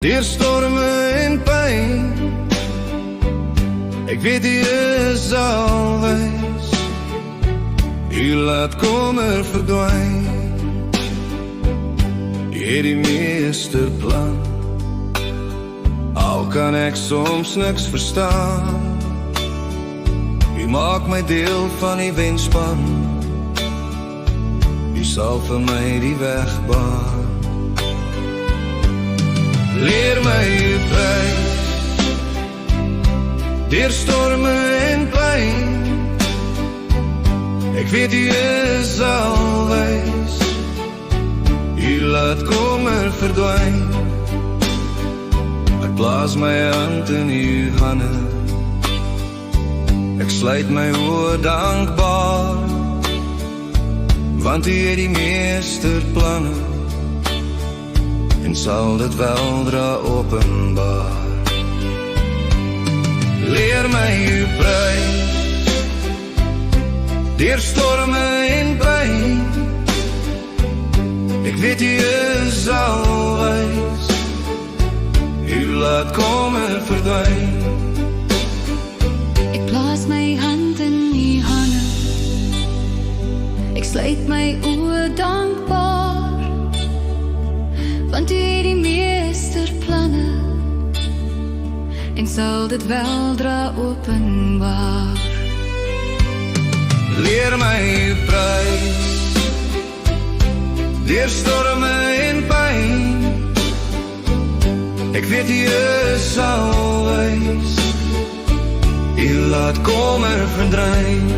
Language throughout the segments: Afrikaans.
Deur storme en pyn, ek weet U is alwys. U laat kommer verdwyn. U het die meesterplan, al kan ek soms niks verstaan. U maak my deel van die wenspan. U sal vir my die weg baan. Leer my U prys, deur storme en pyn. Ek weet U is alwys. U laat kommer verdwyn. Ek plaas my hand in U hande. Ek sluit my oë dankbaar, want U het die meesterplanne en sal dit weldra openbaar. Leer my U prys, deur storme en pyn. Ek weet U is alwys. U laat kommer verdwyn. Ek plaas my hand in U hande. Ek sluit my oë dankbaar, want U het die meesterplanne en sal dit weldra openbaar. Leer my U prys, deur storme en pyn. Ek weet U is alwys. U laat kommer verdwyn.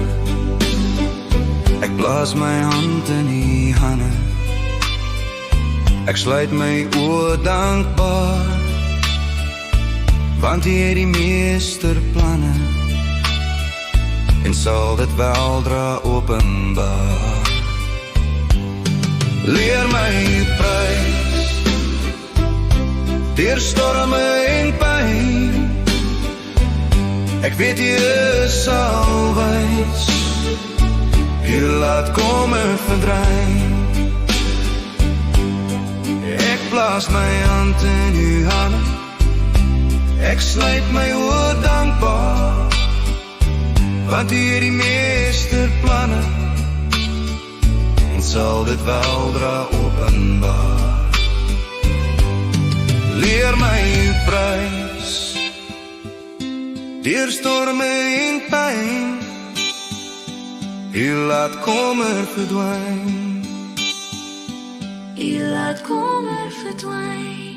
Ek plaas my hand in U hande. Ek sluit my oë dankbaar, want U het die meesterplanne en sal dit weldra openbaar. Leer my U prys, deur storme en pyn. Ek weet U is alwys. U laat kommer verdwyn. Ek plaas my hand in U hande. Ek sluit my oë dankbaar, want U het die meesterplanne en sal dit weldra openbaar. Leer my U prys, deur storme en pyn. U laat kommer verdwyn. U laat kommer verdwyn.